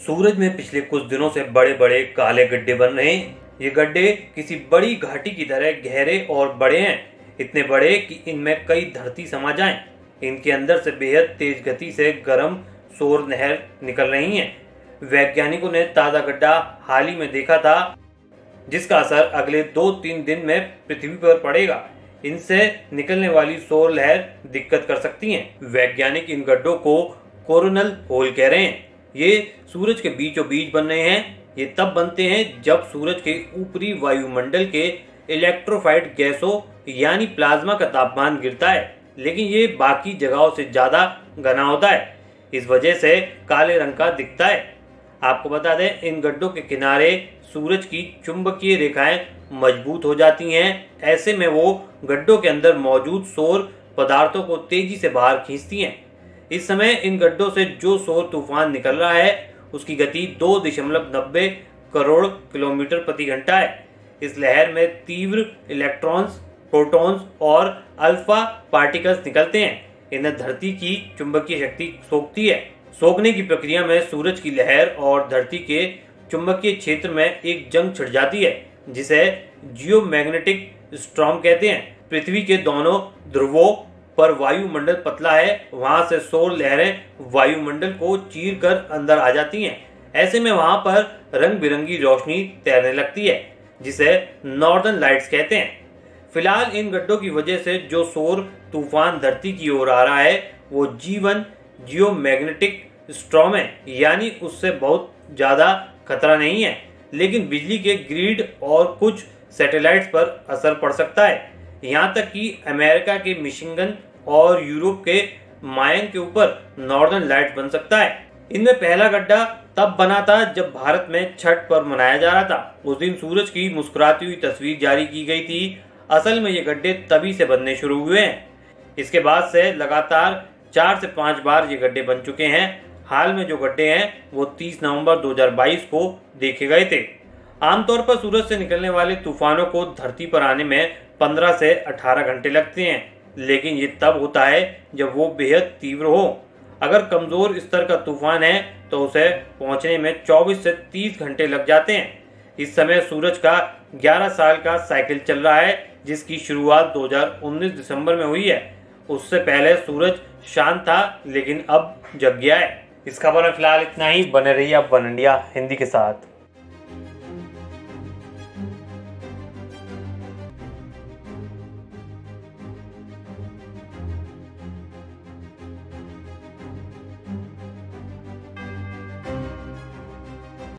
सूरज में पिछले कुछ दिनों से बड़े बड़े काले गड्ढे बन रहे हैं। ये गड्ढे किसी बड़ी घाटी की तरह गहरे और बड़े हैं, इतने बड़े कि इनमें कई धरती समा जाएं। इनके अंदर से बेहद तेज गति से गर्म सौर लहर निकल रही हैं। वैज्ञानिकों ने ताज़ा गड्ढा हाल ही में देखा था, जिसका असर अगले 2-3 दिन में पृथ्वी पर पड़ेगा। इनसे निकलने वाली सौर लहर दिक्कत कर सकती हैं। वैज्ञानिक इन गड्ढों को कोरोनल होल कह रहे हैं। ये सूरज के बीचों बीच बन रहे हैं। ये तब बनते हैं जब सूरज के ऊपरी वायुमंडल के इलेक्ट्रोफाइट गैसों यानी प्लाज्मा का तापमान गिरता है, लेकिन ये बाकी जगहों से ज़्यादा घना होता है। इस वजह से काले रंग का दिखता है। आपको बता दें, इन गड्ढों के किनारे सूरज की चुंबकीय रेखाएं मजबूत हो जाती हैं। ऐसे में वो गड्ढों के अंदर मौजूद सौर पदार्थों को तेजी से बाहर खींचती हैं। इस समय इन गड्ढों से जो सौर तूफान निकल रहा है उसकी गति 2.90 करोड़ किलोमीटर प्रति घंटा है। इस लहर में तीव्र इलेक्ट्रॉन्स, प्रोटॉन्स और अल्फा पार्टिकल्स निकलते हैं। इन्हें धरती की चुंबकीय शक्ति सोखती है। सोखने की प्रक्रिया में सूरज की लहर और धरती के चुंबकीय क्षेत्र में एक जंग छिड़ जाती है, जिसे जियोमैग्नेटिक स्टॉर्म कहते हैं। पृथ्वी के दोनों ध्रुवों पर वायुमंडल पतला है, वहां से सौर लहरें वायुमंडल को चीर कर अंदर आ जाती हैं। ऐसे में वहां पर रंग बिरंगी रोशनी तैरने लगती है, जिसे नॉर्दर्न लाइट्स कहते हैं। फिलहाल इन गड्ढों की वजह से जो सौर तूफान धरती की ओर आ रहा है वो G1 जियोमैग्नेटिक स्टॉर्म है, यानी उससे बहुत ज़्यादा खतरा नहीं है, लेकिन बिजली के ग्रिड और कुछ सैटेलाइट्स पर असर पड़ सकता है। यहाँ तक कि अमेरिका के मिशिगन और यूरोप के मायन के ऊपर नॉर्दर्न लाइट बन सकता है। इनमें पहला गड्ढा तब बना था जब भारत में छठ पर्व मनाया जा रहा था। उस दिन सूरज की मुस्कुराती हुई तस्वीर जारी की गई थी। असल में ये गड्ढे तभी से बनने शुरू हुए हैं। इसके बाद से लगातार 4 से 5 बार ये गड्ढे बन चुके हैं। हाल में जो गड्ढे हैं वो 30 नवंबर 2022 को देखे गए थे। आमतौर पर सूरज से निकलने वाले तूफानों को धरती पर आने में 15 से 18 घंटे लगते हैं, लेकिन ये तब होता है जब वो बेहद तीव्र हो। अगर कमज़ोर स्तर का तूफान है तो उसे पहुंचने में 24 से 30 घंटे लग जाते हैं। इस समय सूरज का 11 साल का साइकिल चल रहा है, जिसकी शुरुआत 2019 दिसंबर में हुई है। उससे पहले सूरज शांत था, लेकिन अब जग गया है। इस खबर में फिलहाल इतना ही। बने रहिए आप वन इंडिया हिंदी के साथ।